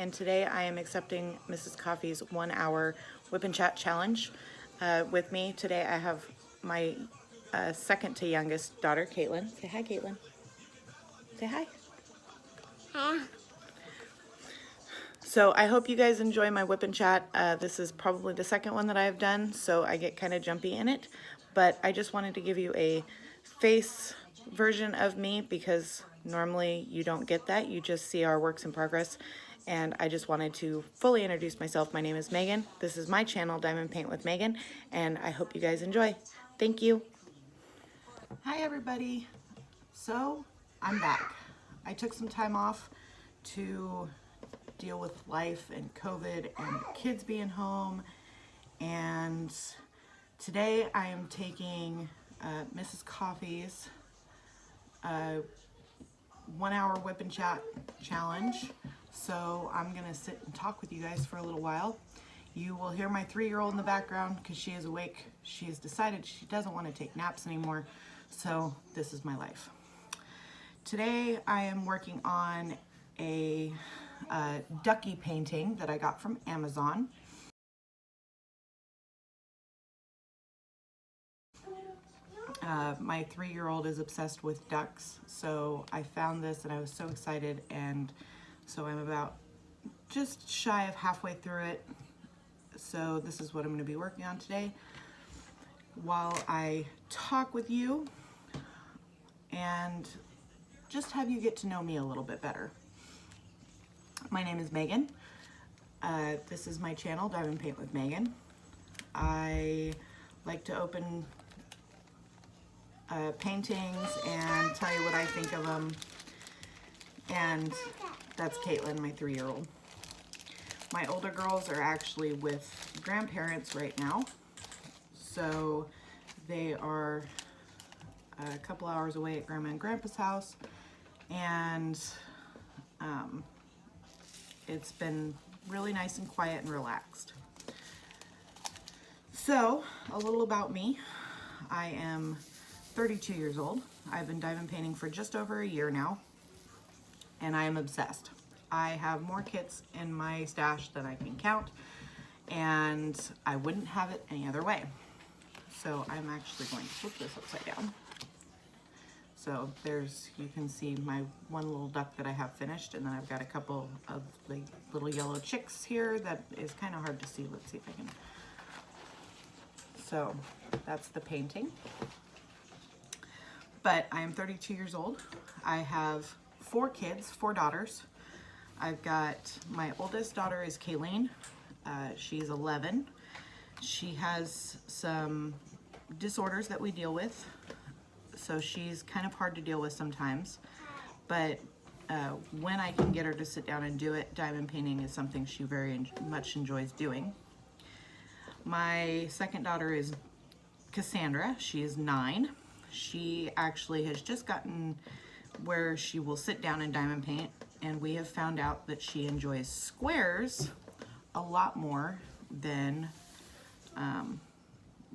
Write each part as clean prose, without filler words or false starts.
and today I am accepting Mrs. Coffee's 1 hour WIP and Chat challenge. With me today I have my second to youngest daughter, Caitlin. Say hi, Caitlin. Say hi. Hi. So I hope you guys enjoy my WIP and Chat. This is probably the second one that I've done, so I get kind of jumpy in it. But I just wanted to give you a face version of me because normally you don't get that. You just see our works in progress. And I just wanted to fully introduce myself. My name is Megan. This is my channel, Diamond Paint with Megan, and I hope you guys enjoy. Thank you. Hi everybody. So I'm back. I took some time off to deal with life and COVID and kids being home, and today I am taking Mrs. Coffee's 1 hour WIP and Chat challenge. So I'm gonna sit and talk with you guys for a little while. You will hear my 3-year-old in the background because she is awake. She has decided she doesn't want to take naps anymore, so this is my life. Today I am working on a ducky painting that I got from Amazon. My 3-year-old is obsessed with ducks, so I found this and I was so excited, and so I'm about just shy of halfway through it. So this is what I'm going to be working on today while I talk with you and just have you get to know me a little bit better. My name is Megan. This is my channel, Diamond Paint with Megan. I like to open paintings and tell you what I think of them. And that's Caitlin, my 3-year-old. My older girls are actually with grandparents right now. So they are a couple hours away at Grandma and Grandpa's house. And it's been really nice and quiet and relaxed. So a little about me. I am 32 years old. I've been diamond painting for just over a year now, and I am obsessed. I have more kits in my stash than I can count, and I wouldn't have it any other way. So I'm actually going to flip this upside down. So there's, you can see my one little duck that I have finished, and then I've got a couple of the little yellow chicks here that is kind of hard to see. Let's see if I can. So that's the painting. But I am 32 years old. I have 4 kids, 4 daughters. I've got, my oldest daughter is Kayleen. She's 11. She has some disorders that we deal with, so she's kind of hard to deal with sometimes. But when I can get her to sit down and do it, diamond painting is something she very much enjoys doing. My second daughter is Cassandra. She is 9. She actually has just gotten where she will sit down and diamond paint, and we have found out that she enjoys squares a lot more than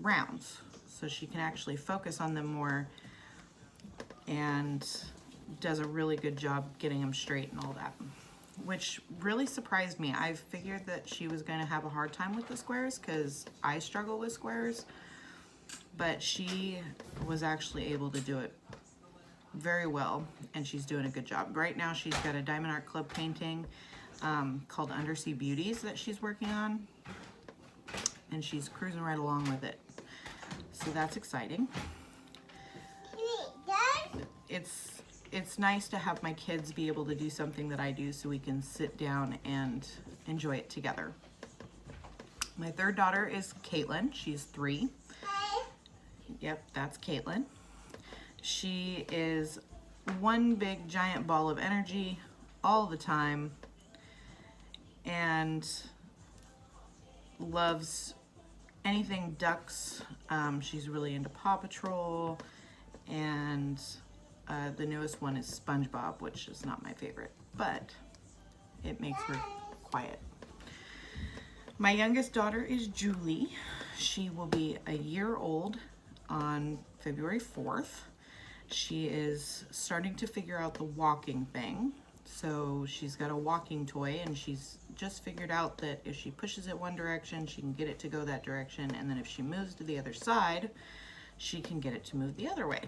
rounds. So she can actually focus on them more and does a really good job getting them straight and all that, which really surprised me. I figured that she was going to have a hard time with the squares because I struggle with squares, but she was actually able to do it very well, and she's doing a good job. Right now she's got a Diamond Art Club painting called Undersea Beauties that she's working on, and she's cruising right along with it. So that's exciting. It's nice to have my kids be able to do something that I do so we can sit down and enjoy it together. My third daughter is Caitlin. She's 3. Yep, that's Caitlin. She is one big giant ball of energy all the time and loves anything ducks. She's really into Paw Patrol, and the newest one is SpongeBob, which is not my favorite, but it makes her quiet. My youngest daughter is Julie. She will be a year old on February 4th. She is starting to figure out the walking thing. So she's got a walking toy and she's just figured out that if she pushes it one direction, she can get it to go that direction, and then if she moves to the other side, she can get it to move the other way.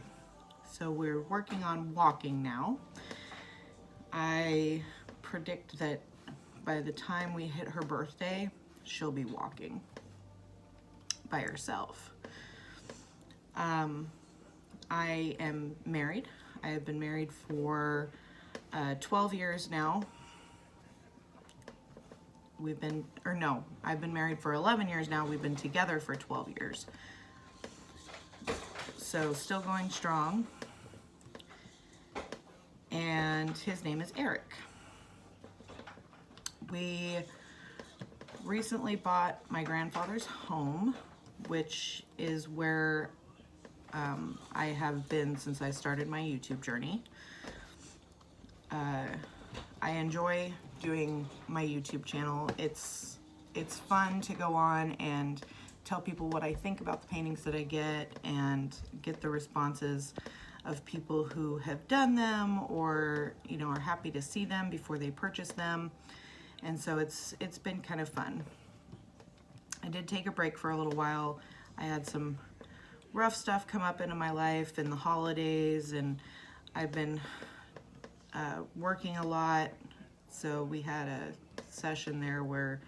So we're working on walking now. I predict that by the time we hit her birthday, she'll be walking by herself. I am married. I have been married for 12 years now. I've been married for 11 years now. We've been together for 12 years. So still going strong. And his name is Eric. We recently bought my grandfather's home, which is where I have been since I started my YouTube journey. I enjoy doing my YouTube channel. It's fun to go on and tell people what I think about the paintings that I get and get the responses of people who have done them or, you know, are happy to see them before they purchase them. And so it's been kind of fun. I did take a break for a little while. I had some rough stuff come up into my life in the holidays, and I've been working a lot. So we had a session there where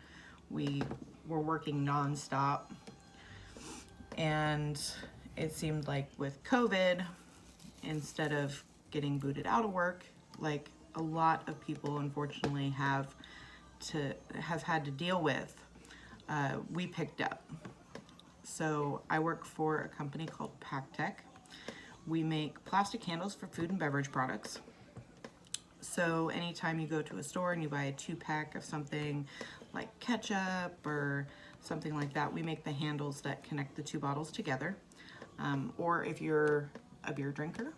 we were working nonstop, and it seemed like with COVID, instead of getting booted out of work, like a lot of people unfortunately have had to deal with, we picked up. So I work for a company called PackTech. We make plastic handles for food and beverage products. So anytime you go to a store and you buy a 2-pack of something like ketchup or something like that, we make the handles that connect the 2 bottles together. Or if you're a beer drinker,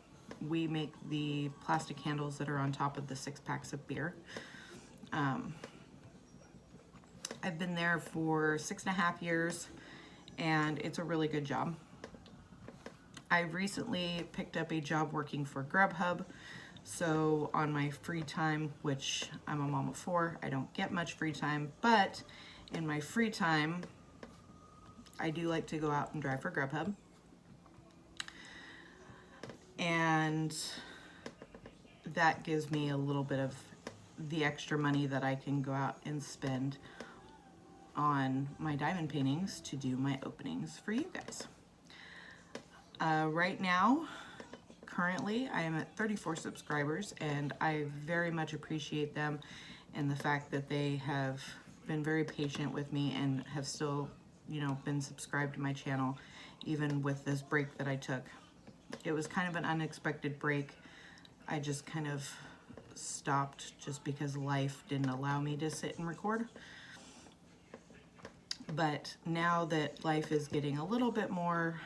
we make the plastic handles that are on top of the 6 packs of beer. I've been there for 6.5 years, and it's a really good job. I recently picked up a job working for Grubhub. So on my free time, which I'm a mom of 4, I don't get much free time, but in my free time, I do like to go out and drive for Grubhub. And that gives me a little bit of the extra money that I can go out and spend on my diamond paintings to do my openings for you guys. Right now, currently, I am at 34 subscribers, and I very much appreciate them and the fact that they have been very patient with me and have still, you know, been subscribed to my channel, even with this break that I took. It was kind of an unexpected break. I just kind of stopped just because life didn't allow me to sit and record. But now that life is getting a little bit more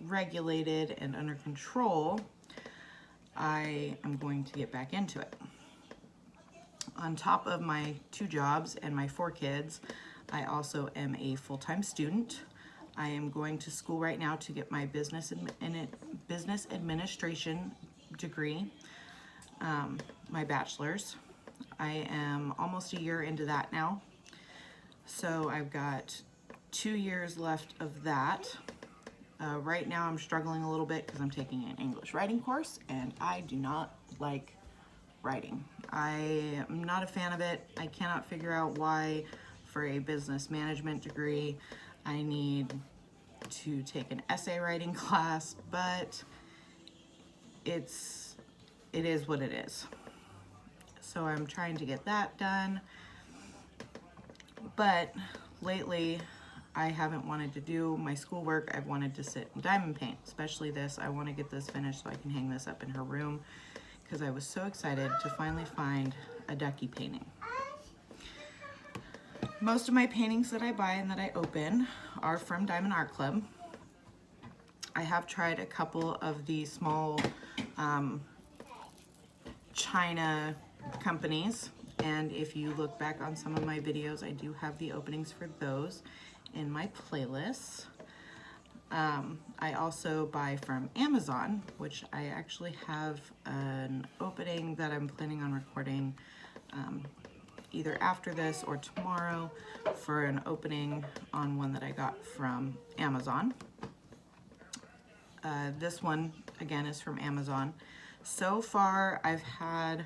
regulated and under control, I am going to get back into it. On top of my 2 jobs and my 4 kids, I also am a full-time student. I am going to school right now to get my business administration degree, my bachelor's. I am almost a year into that now. So I've got 2 years left of that. Right now I'm struggling a little bit because I'm taking an English writing course, and I do not like writing. I am not a fan of it. I cannot figure out why for a business management degree I need to take an essay writing class, but it is what it is. So I'm trying to get that done. But lately, I haven't wanted to do my schoolwork. I've wanted to sit and diamond paint, especially this. I want to get this finished so I can hang this up in her room, because I was so excited to finally find a ducky painting. Most of my paintings that I buy and that I open are from Diamond Art Club. I have tried a couple of the small China companies, and if you look back on some of my videos, I do have the openings for those in my playlists. I also buy from Amazon, which I actually have an opening that I'm planning on recording either after this or tomorrow for an opening on one that I got from Amazon. This one, again, is from Amazon. So far, I've had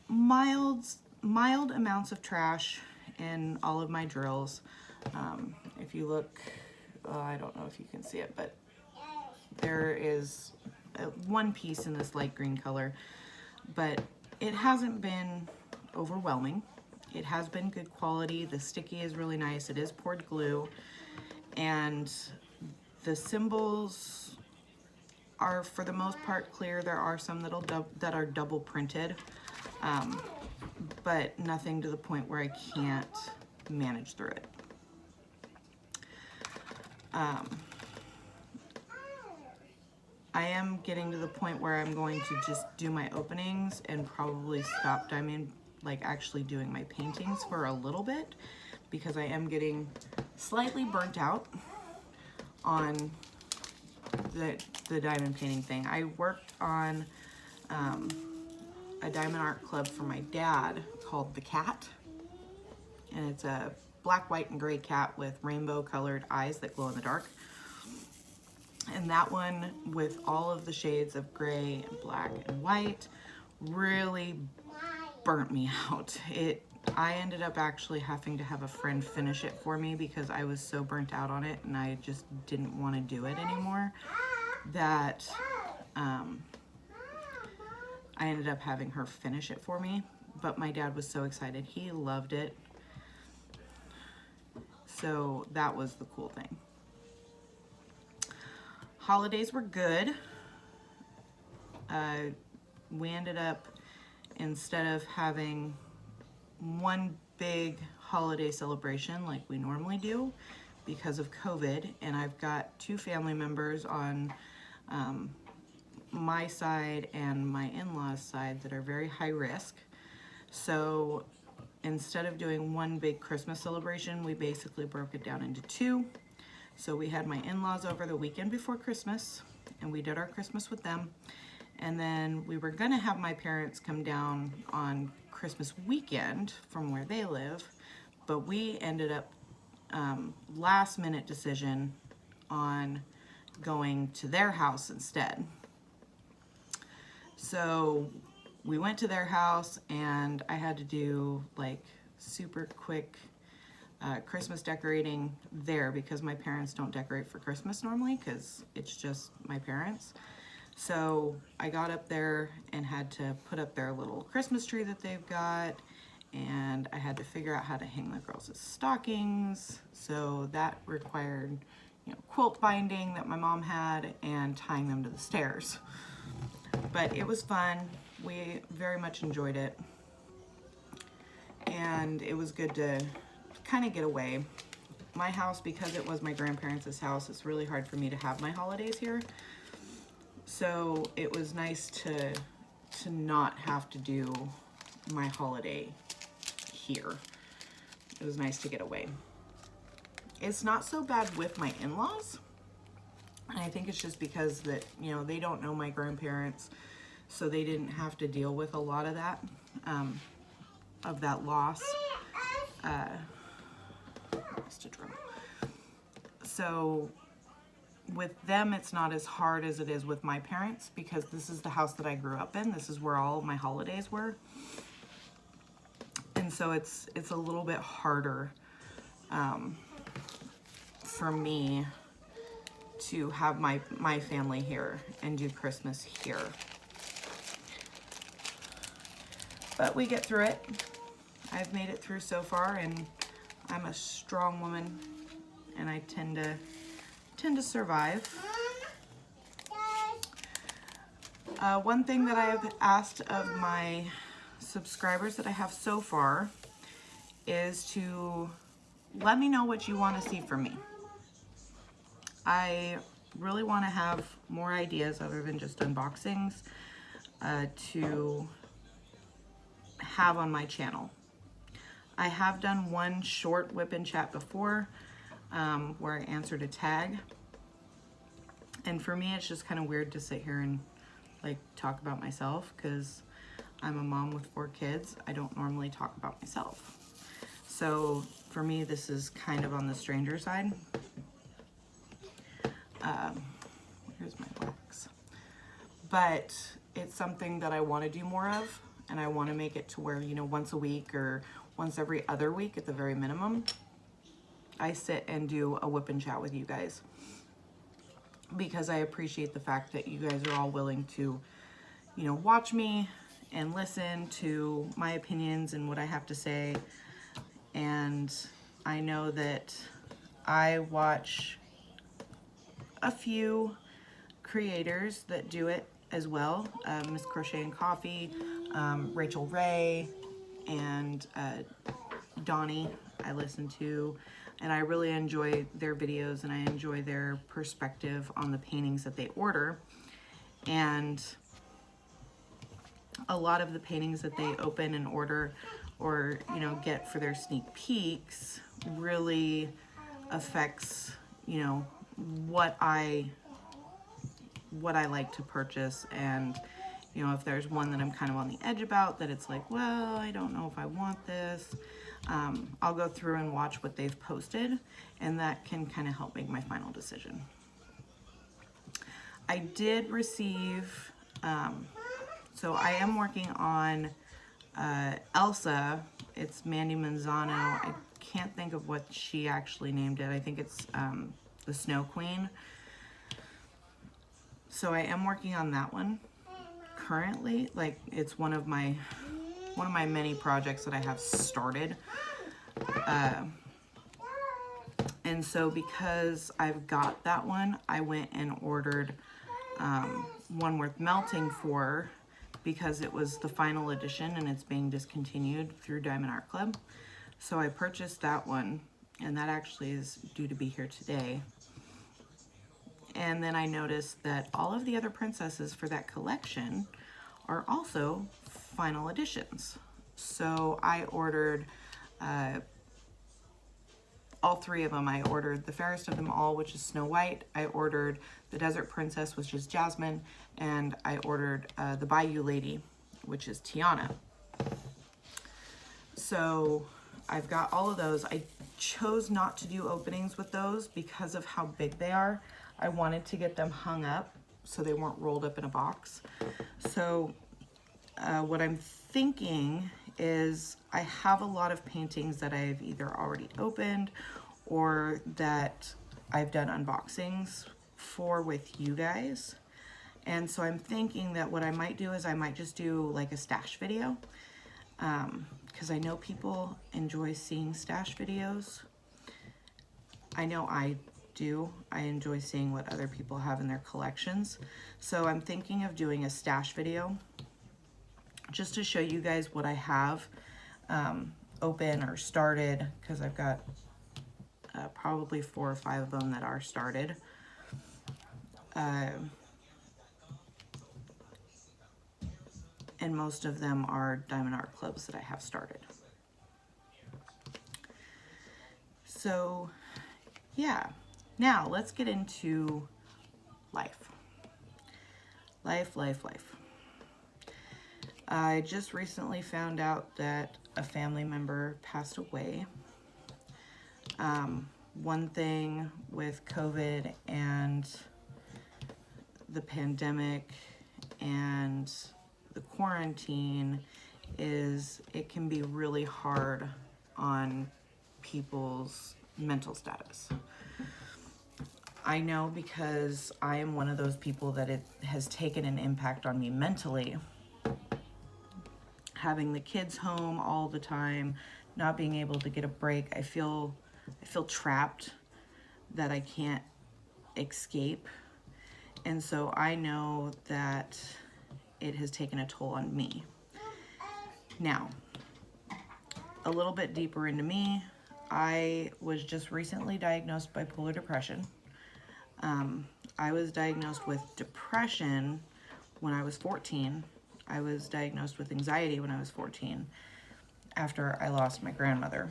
mild amounts of trash in all of my drills. If you look, I don't know if you can see it, but there is one piece in this light green color, but it hasn't been overwhelming. It has been good quality. The sticky is really nice. It is poured glue, and the symbols are for the most part clear. There are some that are double printed, but nothing to the point where I can't manage through it. I am getting to the point where I'm going to just do my openings and probably stop actually doing my paintings for a little bit, because I am getting slightly burnt out on the diamond painting thing. I worked on a diamond art club for my dad called The Cat, and it's a black, white, and gray cat with rainbow colored eyes that glow in the dark. And that one, with all of the shades of gray and black and white, really burnt me out. I ended up actually having to have a friend finish it for me because I was so burnt out on it and I just didn't want to do it anymore, that I ended up having her finish it for me. But my dad was so excited. He loved it. So that was the cool thing. Holidays were good. We ended up, instead of having one big holiday celebration like we normally do because of COVID, and I've got 2 family members on my side and my in-laws side that are very high risk. So instead of doing one big Christmas celebration, we basically broke it down into 2. So we had my in-laws over the weekend before Christmas, and we did our Christmas with them. And then we were gonna have my parents come down on Christmas weekend from where they live, but we ended up last minute decision on going to their house instead. So we went to their house, and I had to do like super quick Christmas decorating there because my parents don't decorate for Christmas normally because it's just my parents. So I got up there and had to put up their little Christmas tree that they've got, and I had to figure out how to hang the girls' stockings. So that required, quilt binding that my mom had and tying them to the stairs. But it was fun. We very much enjoyed it. And it was good to kind of get away. My house, because it was my grandparents' house, it's really hard for me to have my holidays here. So it was nice to not have to do my holiday here. It was nice to get away. It's not so bad with my in-laws. And I think it's just because that, they don't know my grandparents, so they didn't have to deal with a lot of that loss. So with them, it's not as hard as it is with my parents, because this is the house that I grew up in. This is where all of my holidays were. And so it's a little bit harder for me to have my family here and do Christmas here. But we get through it. I've made it through so far, and I'm a strong woman, and I tend to survive. One thing that I have asked of my subscribers that I have so far is to let me know what you want to see from me. I really want to have more ideas other than just unboxings to have on my channel. I have done one short WIP Chat before where I answered a tag, and for me it's just kind of weird to sit here and talk about myself, because I'm a mom with 4 kids. I don't normally talk about myself. So for me, this is kind of on the stranger side. Here's my wax. But it's something that I want to do more of, and I want to make it to where, you know, once a week or once every other week at the very minimum, I sit and do a WIP and Chat with you guys. Because I appreciate the fact that you guys are all willing to, you know, watch me and listen to my opinions and what I have to say. And I know that I watch a few creators that do it as well. Miss Crochet and Coffee, Rachel Ray, and Donnie I listen to, and I really enjoy their videos and I enjoy their perspective on the paintings that they order. And a lot of the paintings that they open and order or, you know, get for their sneak peeks really affects, you know, what I like to purchase. And, you know, if there's one that I'm kind of on the edge about, that it's like, well, I don't know if I want this, I'll go through and watch what they've posted, and that can kind of help make my final decision. I did receive, so I am working on Elsa. It's Mandy Manzano. I can't think of what she actually named it. I think it's the Snow Queen. So I am working on that one currently. Like, it's one of my many projects that I have started. And so because I've got that one, I went and ordered one worth melting for, because it was the final edition and it's being discontinued through Diamond Art Club. So I purchased that one, and that actually is due to be here today. And then I noticed that all of the other princesses for that collection are also final editions. So I ordered all 3 of them. I ordered the fairest of them all, which is Snow White. I ordered the Desert Princess, which is Jasmine. And I ordered the Bayou Lady, which is Tiana. So I've got all of those. I chose not to do openings with those because of how big they are. I wanted to get them hung up so they weren't rolled up in a box. So what I'm thinking is I have a lot of paintings that I've either already opened or that I've done unboxings for with you guys. And so I'm thinking that what I might do is I might just do like a stash video, because I know people enjoy seeing stash videos. I know I do. I enjoy seeing what other people have in their collections. So I'm thinking of doing a stash video just to show you guys what I have open or started, because I've got probably 4 or 5 of them that are started. And most of them are Diamond Art Clubs that I have started. So yeah, now let's get into life. Life. I just recently found out that a family member passed away. One thing with COVID and the pandemic and the quarantine is it can be really hard on people's mental status. I know because I am one of those people that it has taken an impact on me mentally. Having the kids home all the time, not being able to get a break, I feel trapped, that I can't escape. And so I know that it has taken a toll on me. Now, a little bit deeper into me, I was just recently diagnosed bipolar depression. I was diagnosed with depression when I was 14. I was diagnosed with anxiety when I was 14 after I lost my grandmother.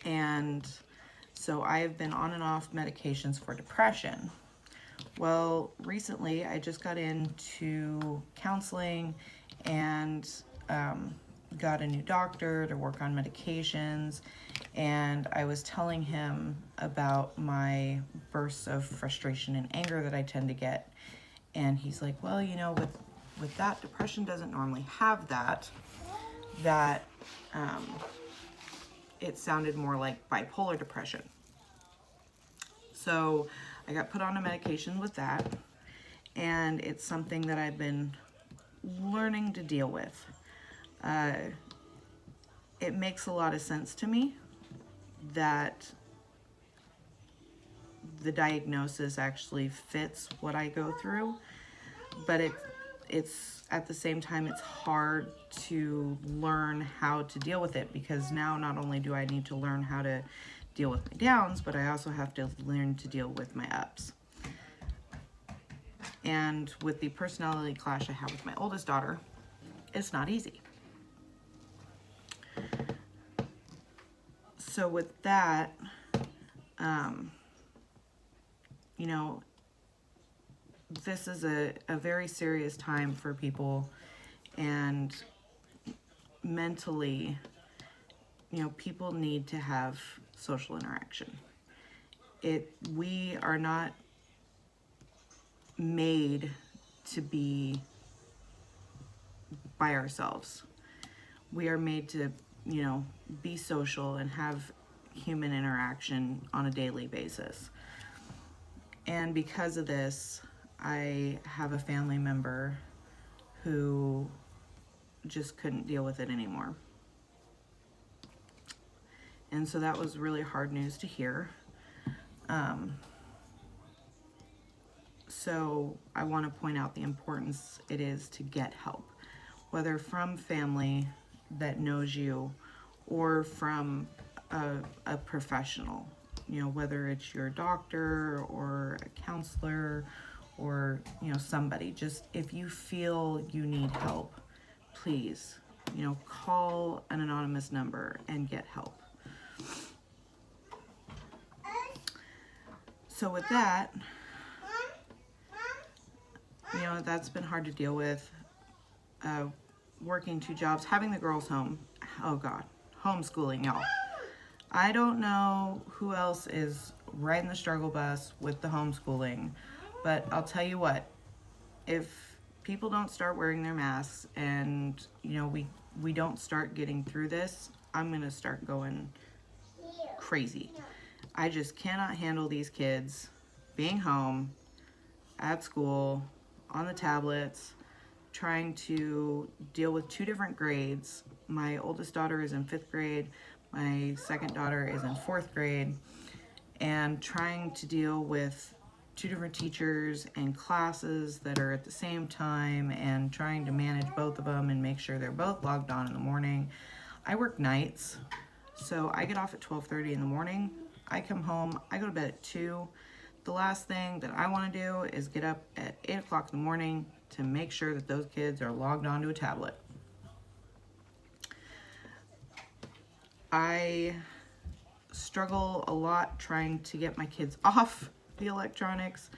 And so I have been on and off medications for depression. Well, recently I just got into counseling and got a new doctor to work on medications, and I was telling him about my bursts of frustration and anger that I tend to get, and he's like, well, you know, with that, depression doesn't normally have that it sounded more like bipolar depression. So I got put on a medication with that, and it's something that I've been learning to deal with. It makes a lot of sense to me that the diagnosis actually fits what I go through, but it's at the same time it's hard to learn how to deal with it, because now not only do I need to learn how to deal with my downs, but I also have to learn to deal with my ups. And with the personality clash I have with my oldest daughter, it's not easy. So with that, you know, this is a very serious time for people, and mentally, you know, people need to have social interaction. We are not made to be by ourselves. We are made to, you know, be social and have human interaction on a daily basis. And because of this, I have a family member who just couldn't deal with it anymore. And so that was really hard news to hear. So I want to point out the importance it is to get help, whether from family that knows you or from a professional, you know, whether it's your doctor or a counselor or, you know, somebody. Just if you feel you need help, please, you know, call an anonymous number and get help. So with that, you know, that's been hard to deal with. Working 2 jobs, having the girls home. Oh God, homeschooling, y'all. I don't know who else is riding the struggle bus with the homeschooling, but I'll tell you what, if people don't start wearing their masks and, you know, we don't start getting through this, I'm gonna start going crazy. I just cannot handle these kids being home, at school, on the tablets, trying to deal with 2 different grades. My oldest daughter is in 5th grade, my second daughter is in 4th grade, and trying to deal with 2 different teachers and classes that are at the same time, and trying to manage both of them and make sure they're both logged on in the morning. I work nights, so I get off at 12:30 in the morning. I come home, I go to bed at 2. The last thing that I want to do is get up at 8 o'clock in the morning to make sure that those kids are logged onto a tablet. I struggle a lot trying to get my kids off the electronics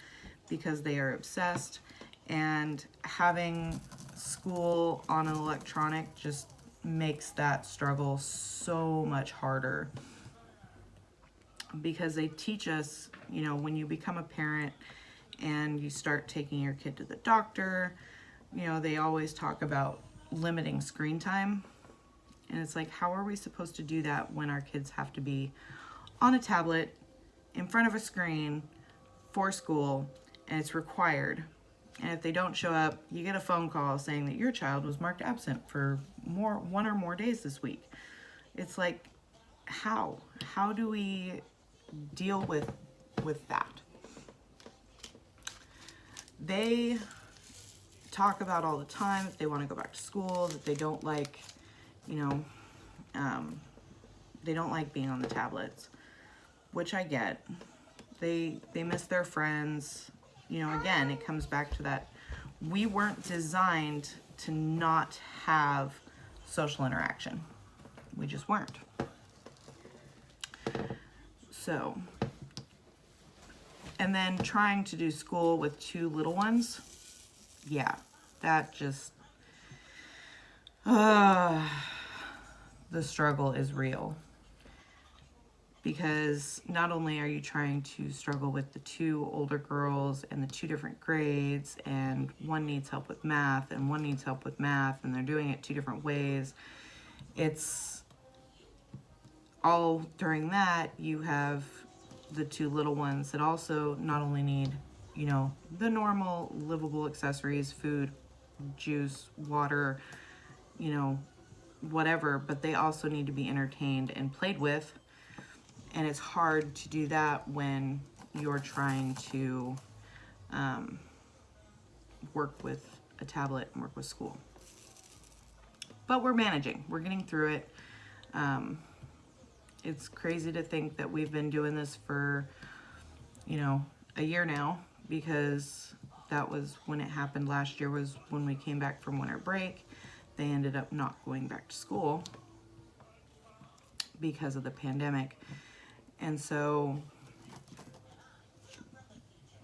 because they are obsessed, and having school on an electronic just makes that struggle so much harder, because they teach us, you know, when you become a parent and you start taking your kid to the doctor, you know, they always talk about limiting screen time. And it's like, how are we supposed to do that when our kids have to be on a tablet in front of a screen for school, and it's required? And if they don't show up, you get a phone call saying that your child was marked absent for 1 or more days this week. It's like, how do we deal with that? They talk about all the time if they want to go back to school, that they don't like, you know, they don't like being on the tablets, which I get. They miss their friends. You know, again, it comes back to that we weren't designed to not have social interaction. We just weren't. So And then trying to do school with 2 little ones, yeah, that just, the struggle is real. Because not only are you trying to struggle with the 2 older girls and the 2 different grades, and one needs help with math and one needs help with math, and they're doing it 2 different ways. It's all during that you have the 2 little ones that also not only need, you know, the normal livable accessories, food, juice, water, you know, whatever, but they also need to be entertained and played with. And it's hard to do that when you're trying to work with a tablet and work with school. But we're managing. We're getting through it. It's crazy to think that we've been doing this for, you know, a year now, because that was when it happened last year, was when we came back from winter break. They ended up not going back to school because of the pandemic. And so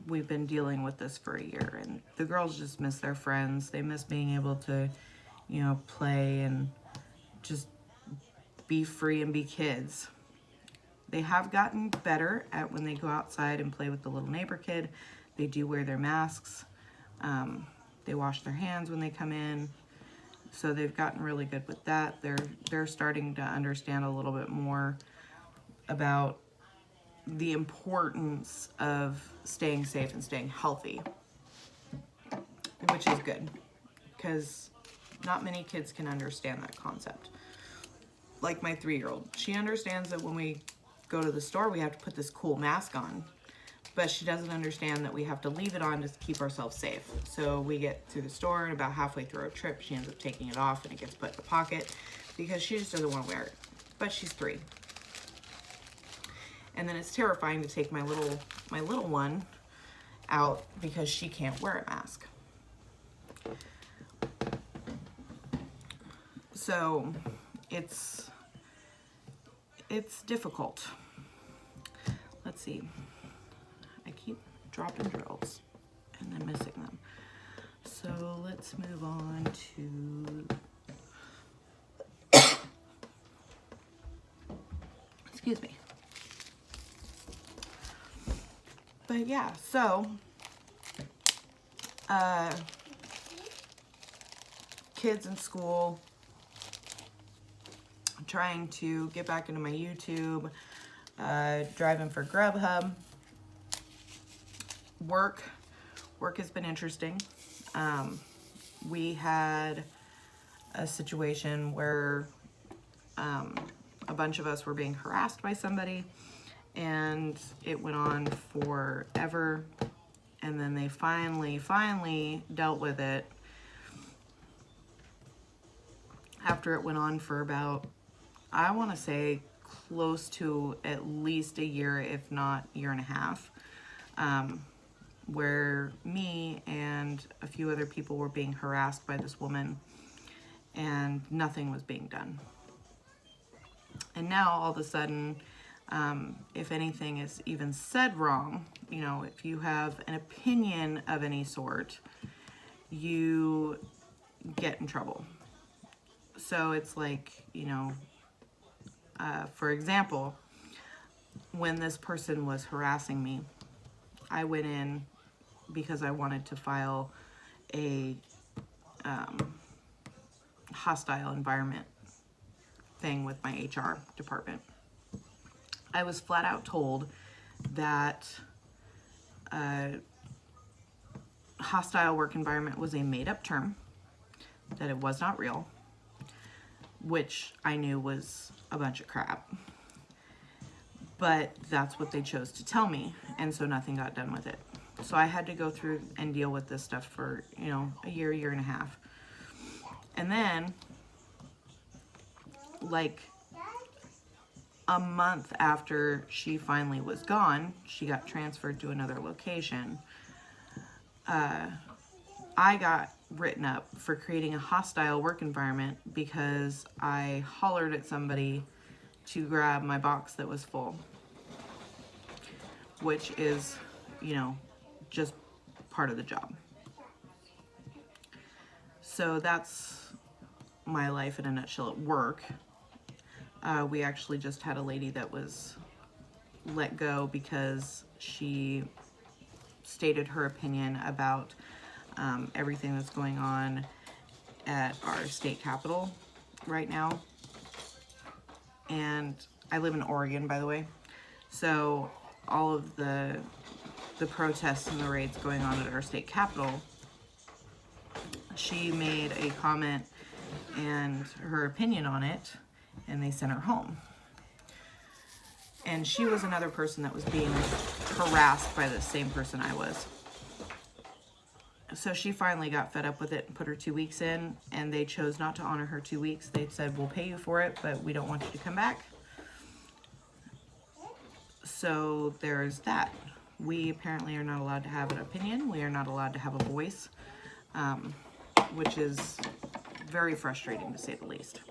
we've been dealing with this for a year, and the girls just miss their friends. They miss being able to, you know, play and just be free and be kids. They have gotten better at when they go outside and play with the little neighbor kid. They do wear their masks. They wash their hands when they come in. So they've gotten really good with that. They're starting to understand a little bit more about the importance of staying safe and staying healthy, which is good, because not many kids can understand that concept. Like my 3-year-old, she understands that when we go to the store, we have to put this cool mask on, but she doesn't understand that we have to leave it on to keep ourselves safe. So we get through the store, and about halfway through our trip, she ends up taking it off, and it gets put in the pocket because she just doesn't want to wear it. But she's 3. And then it's terrifying to take my little one out because she can't wear a mask. So it's difficult. Let's see. I keep dropping drills and then missing them. So let's move on to, excuse me. But yeah, so kids in school, trying to get back into my YouTube, driving for Grubhub. Work has been interesting. We had a situation where a bunch of us were being harassed by somebody, and it went on forever, and then they finally dealt with it after it went on for about, I want to say, close to at least a year, if not year and a half, where me and a few other people were being harassed by this woman, and nothing was being done. And now all of a sudden, if anything is even said wrong, you know, if you have an opinion of any sort, you get in trouble. So it's like, you know, for example, when this person was harassing me, I went in because I wanted to file a hostile environment thing with my HR department. I was flat out told that hostile work environment was a made-up term, that it was not real, which I knew was a bunch of crap. But that's what they chose to tell me, and so nothing got done with it. So I had to go through and deal with this stuff for, you know, a year and a half. And then, like, a month after she finally was gone, she got transferred to another location. I got written up for creating a hostile work environment because I hollered at somebody to grab my box that was full, which is, you know, just part of the job. So that's my life in a nutshell at work. We actually just had a lady that was let go because she stated her opinion about everything that's going on at our state capitol right now. And I live in Oregon, by the way. So all of the protests and the raids going on at our state capitol, she made a comment and her opinion on it, and they sent her home. And she was another person that was being harassed by the same person I was. So she finally got fed up with it and put her 2 weeks in, and they chose not to honor her 2 weeks. They said, we'll pay you for it, but we don't want you to come back. So there's that. We apparently are not allowed to have an opinion. We are not allowed to have a voice, which is very frustrating to say the least.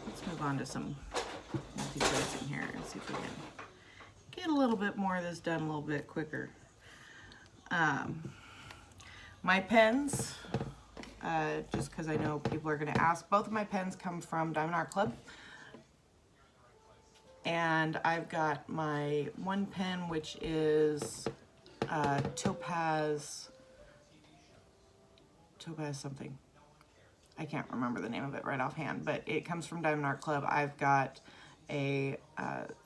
Let's move on to some multi-tracing here and see if we can get a little bit more of this done a little bit quicker. My pens, just because I know people are going to ask, both of my pens come from Diamond Art Club. And I've got my one pen, which is Topaz something. I can't remember the name of it right offhand, but it comes from Diamond Art Club. I've got a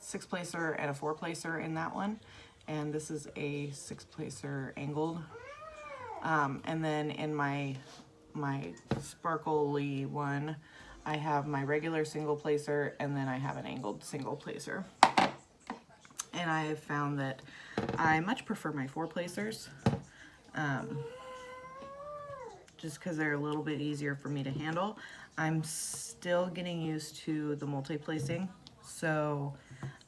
6-placer and a 4-placer in that one, and this is a 6-placer angled. And then in my sparkly one, I have my regular single placer, and then I have an angled single placer. And I have found that I much prefer my 4-placers, just because they're a little bit easier for me to handle. I'm still getting used to the multi-placing, so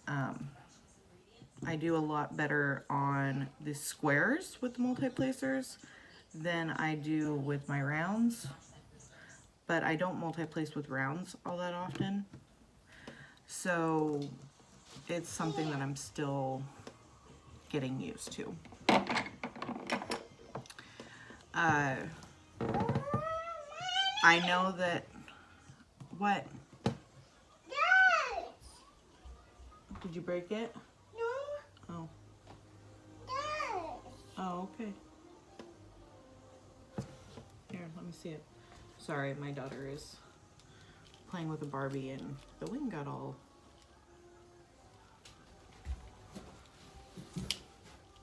I do a lot better on the squares with the multi-placers than I do with my rounds. But I don't multi-place with rounds all that often. So it's something that I'm still getting used to. I know that, what? Did you break it? No. Oh. Oh, okay. Here, let me see it. Sorry, my daughter is playing with a Barbie and the wing got all...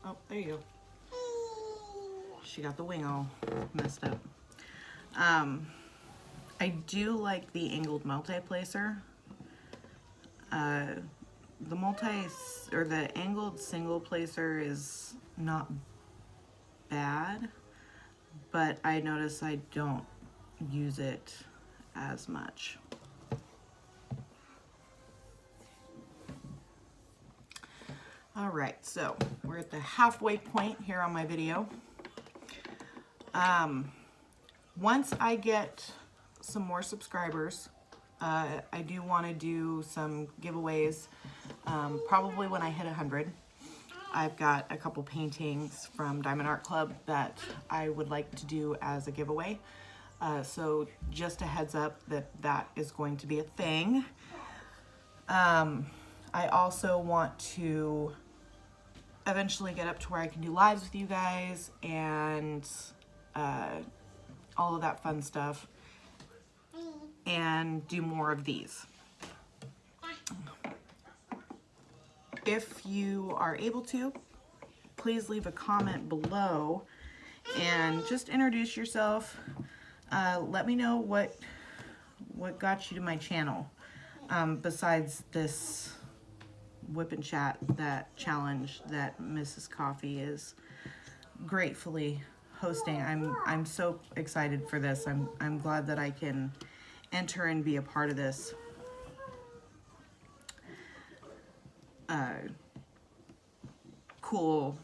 Oh, there you go. She got the wing all messed up. I do like the angled multi-placer. The angled single placer is not bad, but I notice I don't use it as much. All right, so we're at the halfway point here on my video. Once I get some more subscribers, I do want to do some giveaways, probably when I hit 100. I've got a couple paintings from Diamond Art Club that I would like to do as a giveaway. So just a heads up that is going to be a thing. I also want to eventually get up to where I can do lives with you guys and all of that fun stuff, and do more of these. If you are able to, please leave a comment below and just introduce yourself. Let me know what got you to my channel, besides this WIP Chat, that challenge that Mrs. Coffee is gratefully hosting. I'm so excited for this. I'm glad that I can enter and be a part of this. Cool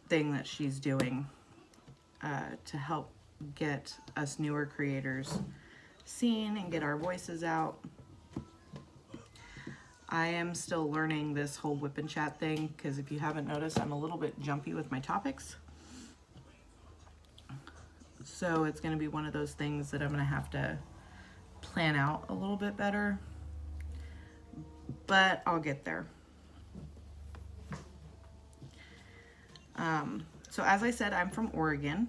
thing that she's doing to help get us newer creators seen and get our voices out. I am still learning this whole WIP Chat thing, because if you haven't noticed, I'm a little bit jumpy with my topics. So it's going to be one of those things that I'm going to have to plan out a little bit better, but I'll get there. So as I said, I'm from Oregon,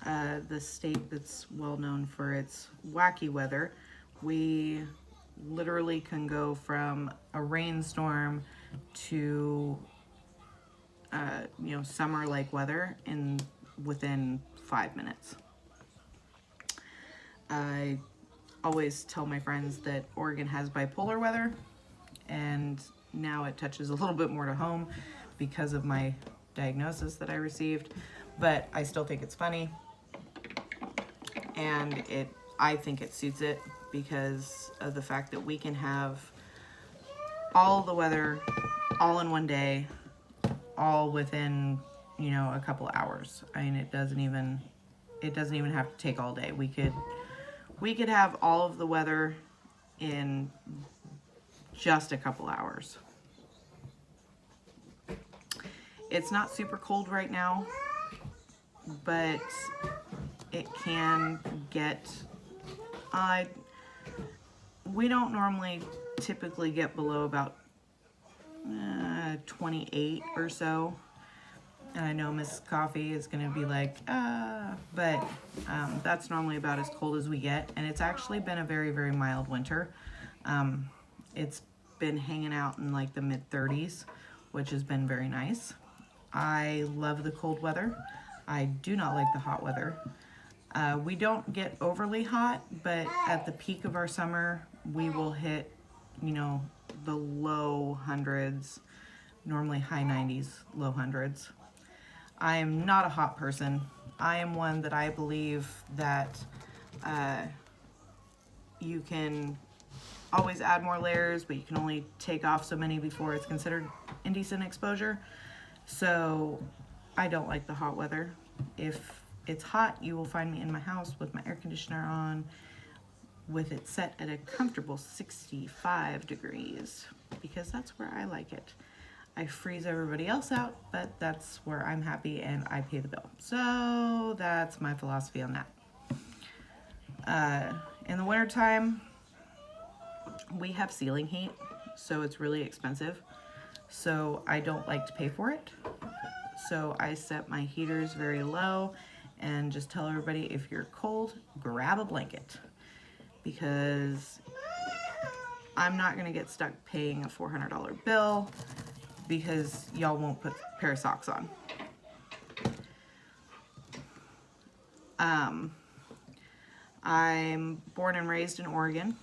the state that's well known for its wacky weather. We literally can go from a rainstorm to summer-like weather within 5 minutes. I always tell my friends that Oregon has bipolar weather, and now it touches a little bit more to home because of my diagnosis that I received, but I still think it's funny, and I think it suits it because of the fact that we can have all the weather all in one day, all within a couple hours. I mean, it doesn't even have to take all day. We could have all of the weather in just a couple hours. It's not super cold right now, but it can get, we don't normally typically get below about 28 or so. And I know Miss Coffee is going to be like, but that's normally about as cold as we get. And it's actually been a very, very mild winter. It's been hanging out in like the mid-30s, which has been very nice. I love the cold weather. I do not like the hot weather. We don't get overly hot, but at the peak of our summer, we will hit, the low hundreds, normally high 90s, low hundreds. I am not a hot person. I am one that I believe that you can always add more layers, but you can only take off so many before it's considered indecent exposure. So I don't like the hot weather. If it's hot, you will find me in my house with my air conditioner on, with it set at a comfortable 65 degrees, because that's where I like it. I freeze everybody else out, but that's where I'm happy and I pay the bill. So that's my philosophy on that. In the wintertime, we have ceiling heat, so it's really expensive. So I don't like to pay for it. So I set my heaters very low and just tell everybody, if you're cold, grab a blanket, because I'm not gonna get stuck paying a $400 bill because y'all won't put a pair of socks on. I'm born and raised in Oregon.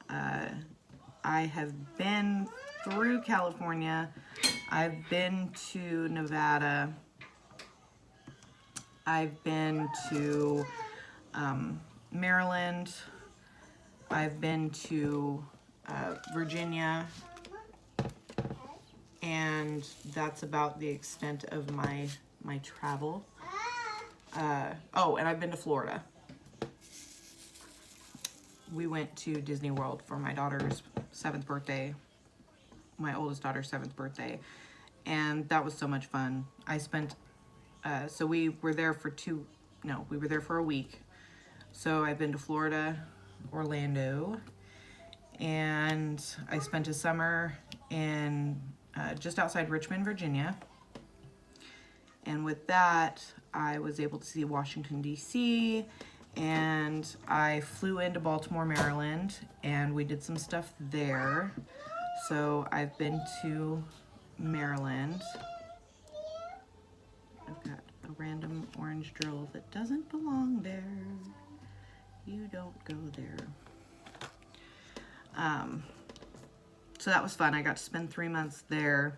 I have been through California. I've been to Nevada. I've been to Maryland. I've been to Virginia. And that's about the extent of my travel. Oh, and I've been to Florida. We went to Disney World for my daughter's 7th birthday, my oldest daughter's 7th birthday, and that was so much fun. I spent, so we were there for we were there for a week. So I've been to Florida, Orlando, and I spent a summer in just outside Richmond, Virginia. And with that, I was able to see Washington, D.C., and I flew into Baltimore, Maryland, and we did some stuff there. So I've been to Maryland. I've got a random orange drill that doesn't belong there. You don't go there. So that was fun. I got to spend 3 months there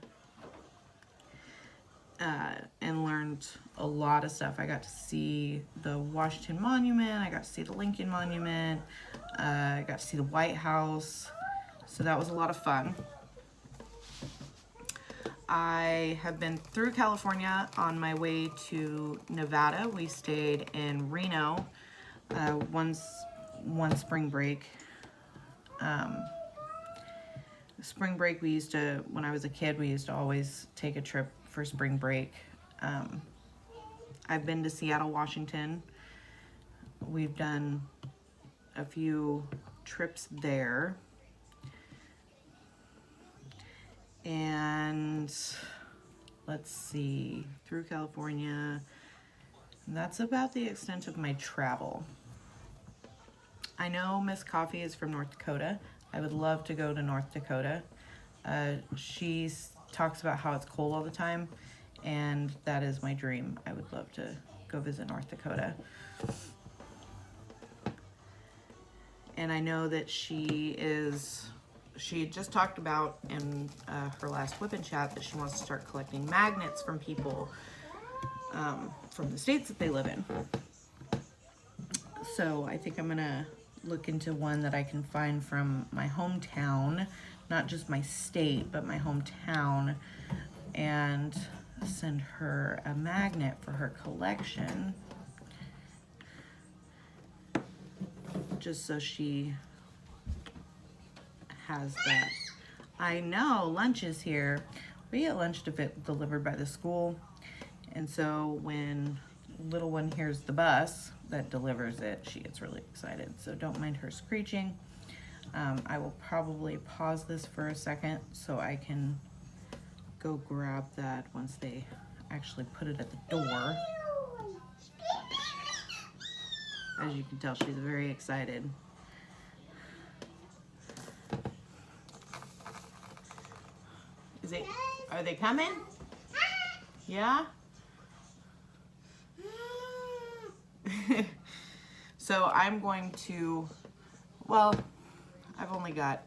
and learned a lot of stuff. I got to see the Washington Monument. I got to see the Lincoln Monument. I got to see the White House. So that was a lot of fun. I have been through California on my way to Nevada. We stayed in Reno one spring break. spring break, when I was a kid, we used to always take a trip for spring break. I've been to Seattle, Washington. We've done a few trips there. And let's see, through California. And that's about the extent of my travel. I know Miss Coffee is from North Dakota. I would love to go to North Dakota. She talks about how it's cold all the time, and that is my dream. I would love to go visit North Dakota. And I know that she just talked about in her last WIP Chat that she wants to start collecting magnets from people from the states that they live in. So I think I'm gonna look into one that I can find from my hometown, not just my state, but my hometown, and send her a magnet for her collection, just so she has that. I know lunch is here. We get lunch delivered by the school, and so when little one hears the bus that delivers it, she gets really excited. So don't mind her screeching. I will probably pause this for a second so I can go grab that once they actually put it at the door. As you can tell, she's very excited. Are they coming? Yeah? So I'm going to, well, I've only got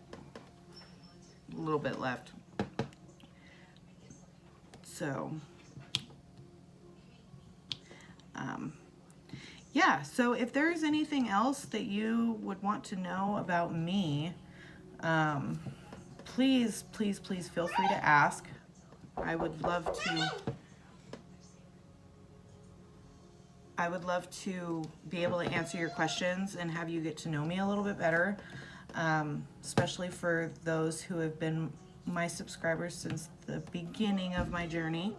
a little bit left. So, yeah, so if there's anything else that you would want to know about me, please, please, please feel free to ask. I would love to be able to answer your questions and have you get to know me a little bit better, especially for those who have been my subscribers since the beginning of my journey.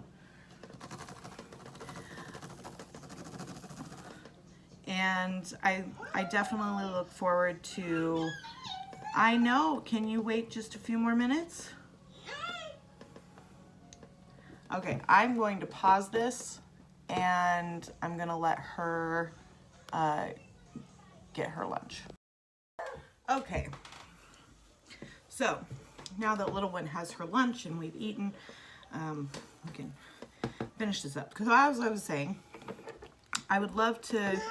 And I definitely look forward to, I know, can you wait just a few more minutes? Okay, I'm going to pause this and I'm gonna let her get her lunch. Okay, so now that little one has her lunch and we've eaten, we can finish this up. Because as I was saying, I would love to,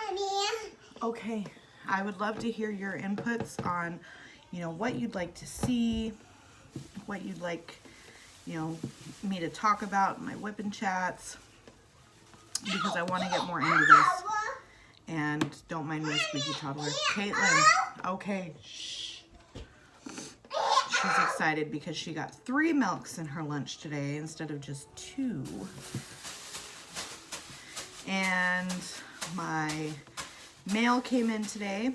okay, I would love to hear your inputs on, you know, what you'd like to see, what you'd like, you know, me to talk about in my WIP chats, because I want to get more into this. And don't mind my squeaky toddler. Caitlin, okay, shh. She's excited because she got 3 milks in her lunch today instead of just 2. And my mail came in today,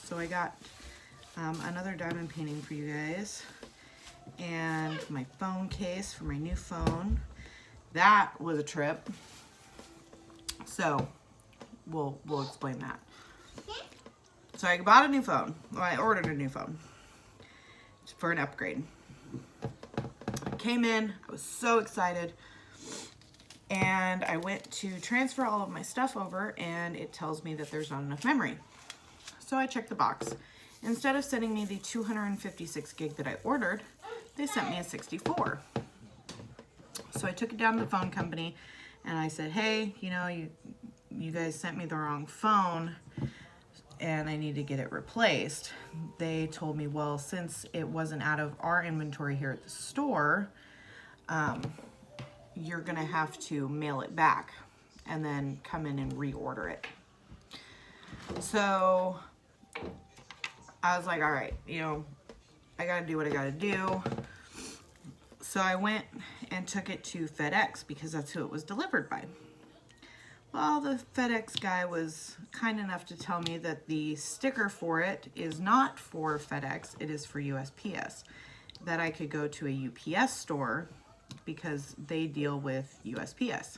so I got another diamond painting for you guys, and my phone case for my new phone. That was a trip, so we'll explain that. So I bought a new phone. Well, I ordered a new phone for an upgrade. It came in, I was so excited, and I went to transfer all of my stuff over, and it tells me that there's not enough memory. So I checked the box. Instead of sending me the 256 gig that I ordered, they sent me a 64. So I took it down to the phone company and I said, hey, you know, you guys sent me the wrong phone and I need to get it replaced. They told me, well, since it wasn't out of our inventory here at the store, you're gonna have to mail it back and then come in and reorder it. So I was like, all right, you know, I gotta do what I gotta do. So I went and took it to FedEx because that's who it was delivered by. Well, the FedEx guy was kind enough to tell me that the sticker for it is not for FedEx, it is for USPS. that I could go to a UPS store because they deal with USPS.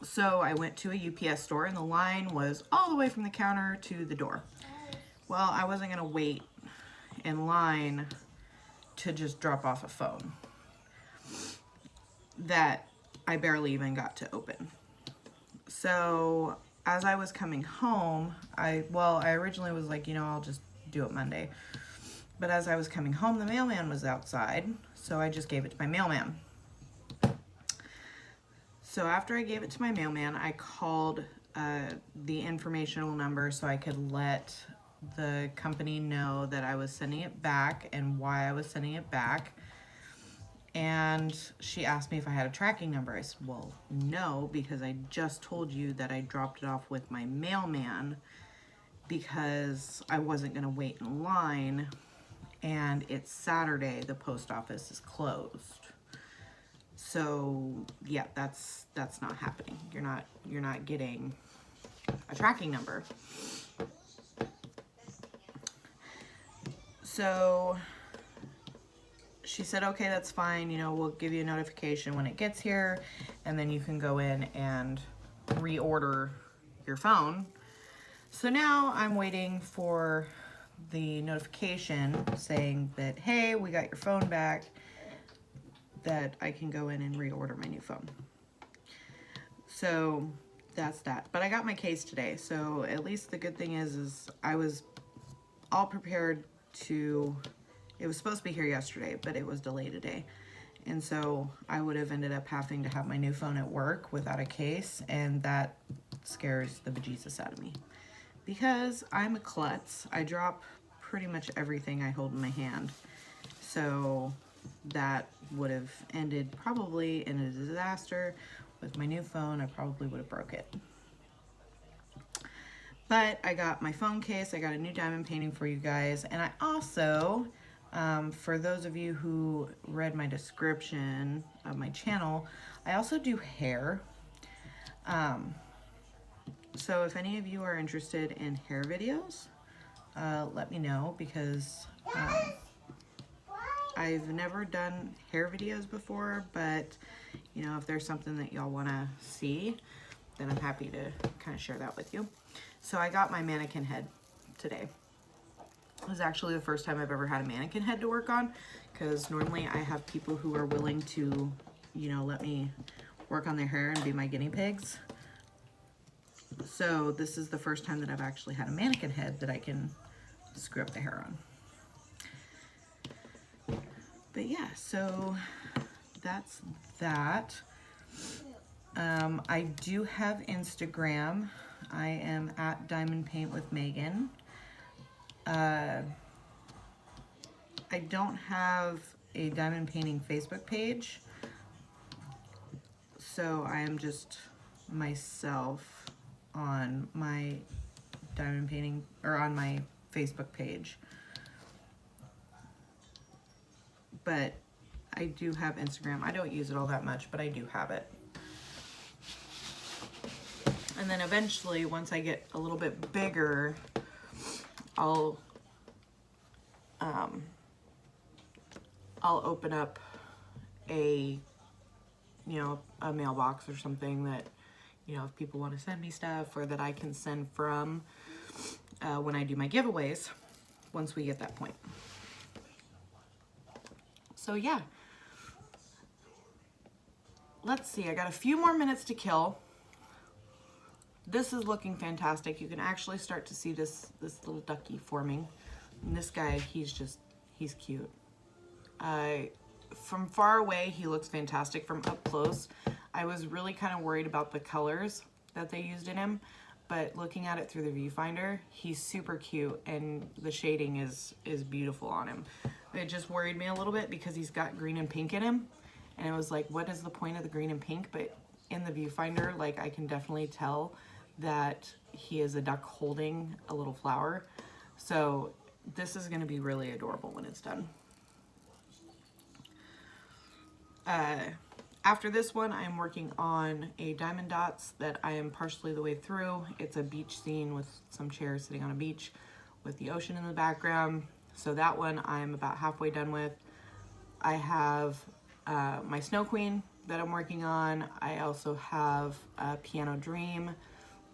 So I went to a UPS store and the line was all the way from the counter to the door. Well, I wasn't gonna wait in line to just drop off a phone that I barely even got to open. So as I was coming home, I originally was like, you know, I'll just do it Monday. But as I was coming home, the mailman was outside, so I just gave it to my mailman. So after I gave it to my mailman, I called the informational number so I could let the company know that I was sending it back and why I was sending it back. And she asked me if I had a tracking number. I said, well, no, because I just told you that I dropped it off with my mailman because I wasn't gonna wait in line, and it's Saturday, the post office is closed. So yeah, that's not happening. You're not getting a tracking number. So she said, okay, that's fine. You know, we'll give you a notification when it gets here, and then you can go in and reorder your phone. So now I'm waiting for the notification saying that, hey, we got your phone back, that I can go in and reorder my new phone. So that's that. But I got my case today, so at least the good thing is I was all prepared to, it was supposed to be here yesterday, but it was delayed today. And so I would have ended up having to have my new phone at work without a case, and that scares the bejesus out of me. Because I'm a klutz, I drop pretty much everything I hold in my hand. So that would have ended probably in a disaster. With my new phone, I probably would have broke it. But I got my phone case, I got a new diamond painting for you guys, and I also, for those of you who read my description of my channel, I also do hair. So if any of you are interested in hair videos, let me know, because I've never done hair videos before, but you know, if there's something that y'all want to see, then I'm happy to kind of share that with you. So I got my mannequin head today. It was actually the first time I've ever had a mannequin head to work on, because normally I have people who are willing to, you know, let me work on their hair and be my guinea pigs. So this is the first time that I've actually had a mannequin head that I can screw up the hair on. But yeah, so that's that. I do have Instagram. I am at Diamond Paint with Megan. I don't have a diamond painting Facebook page, so I am just myself on my diamond painting, or on my Facebook page. But I do have Instagram. I don't use it all that much, but I do have it. And then eventually, once I get a little bit bigger, I'll open up a, you know, a mailbox or something that, you know, if people want to send me stuff, or that I can send from when I do my giveaways, once we get that point. So yeah, let's see, I got a few more minutes to kill. This is looking fantastic. You can actually start to see this little ducky forming. And this guy, he's cute. From far away, he looks fantastic. From up close, I was really kind of worried about the colors that they used in him, but looking at it through the viewfinder, he's super cute, and the shading is beautiful on him. It just worried me a little bit because he's got green and pink in him, and it was like, what is the point of the green and pink? But in the viewfinder, like, I can definitely tell that he is a duck holding a little flower. So this is going to be really adorable when it's done. After this one, I'm working on a diamond dots that I am partially the way through. It's a beach scene with some chairs sitting on a beach with the ocean in the background. So that one I'm about halfway done with. I have my Snow Queen that I'm working on. I also have Piano Dream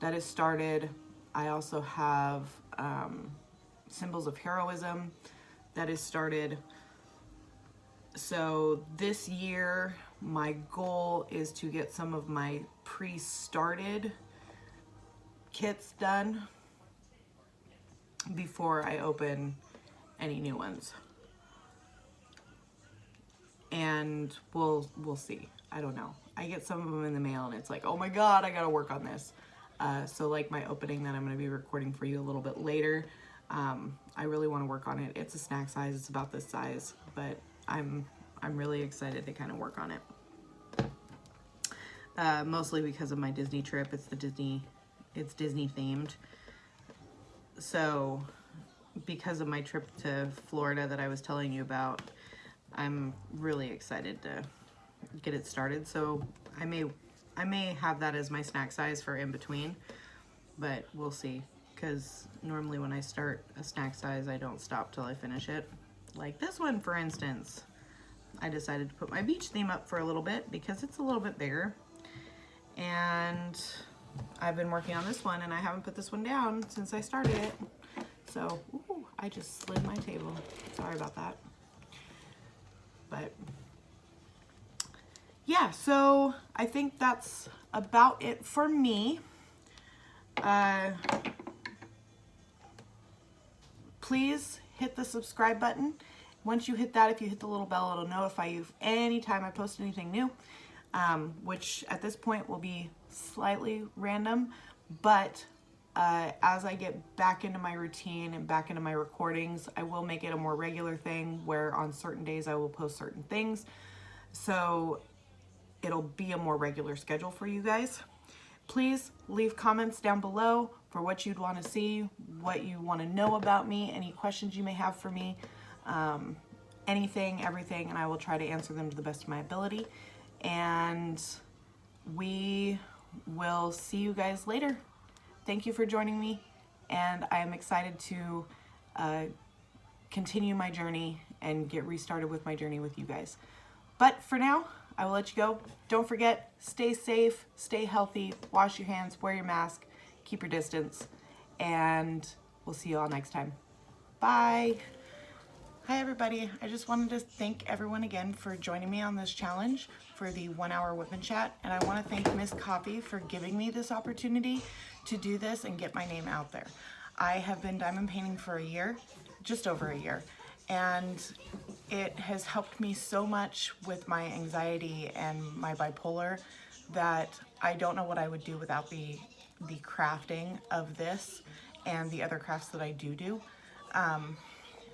that is started. I also have Symbols of Heroism that is started. So this year, my goal is to get some of my pre-started kits done before I open any new ones. And we'll see. I don't know. I get some of them in the mail and it's like, oh my God, I gotta work on this. So like my opening that I'm gonna be recording for you a little bit later, I really wanna work on it. It's a snack size, it's about this size, but I'm really excited to kind of work on it. Mostly because of my Disney trip. It's Disney themed. So because of my trip to Florida that I was telling you about, I'm really excited to get it started. So I may have that as my snack size for in between, but we'll see. Because normally when I start a snack size, I don't stop till I finish it. Like this one, for instance, I decided to put my beach theme up for a little bit because it's a little bit bigger. And I've been working on this one and I haven't put this one down since I started it. So, ooh, I just slid my table. Sorry about that. But yeah, so I think that's about it for me. Please hit the subscribe button. Once you hit that, if you hit the little bell, it'll notify you anytime I post anything new, which at this point will be slightly random, but as I get back into my routine and back into my recordings, I will make it a more regular thing where on certain days I will post certain things. So it'll be a more regular schedule for you guys. Please leave comments down below for what you'd want to see, what you want to know about me, any questions you may have for me, anything, everything, and I will try to answer them to the best of my ability. And we will see you guys later. Thank you for joining me, and I am excited to continue my journey and get restarted with my journey with you guys. But for now, I will let you go. Don't forget, stay safe, stay healthy, wash your hands, wear your mask, keep your distance, and we'll see you all next time. Bye. Hi everybody. I just wanted to thank everyone again for joining me on this challenge for the 1 hour WIP Chat, and I want to thank Miss Coffee for giving me this opportunity to do this and get my name out there. I have been diamond painting for a year, just over a year, and it has helped me so much with my anxiety and my bipolar that I don't know what I would do without the crafting of this and the other crafts that I do.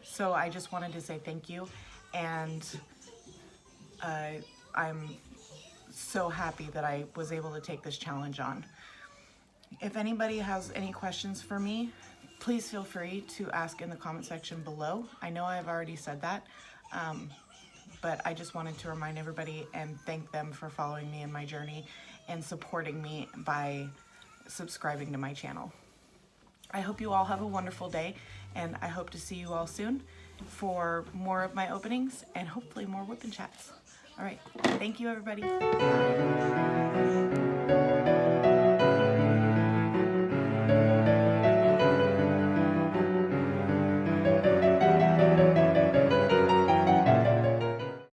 So I just wanted to say thank you, and I'm so happy that I was able to take this challenge on. If anybody has any questions for me, please feel free to ask in the comment section below. I know I've already said that, but I just wanted to remind everybody and thank them for following me in my journey and supporting me by subscribing to my channel. I hope you all have a wonderful day, and I hope to see you all soon for more of my openings and hopefully more WIP Chats. All right, thank you everybody. Bye.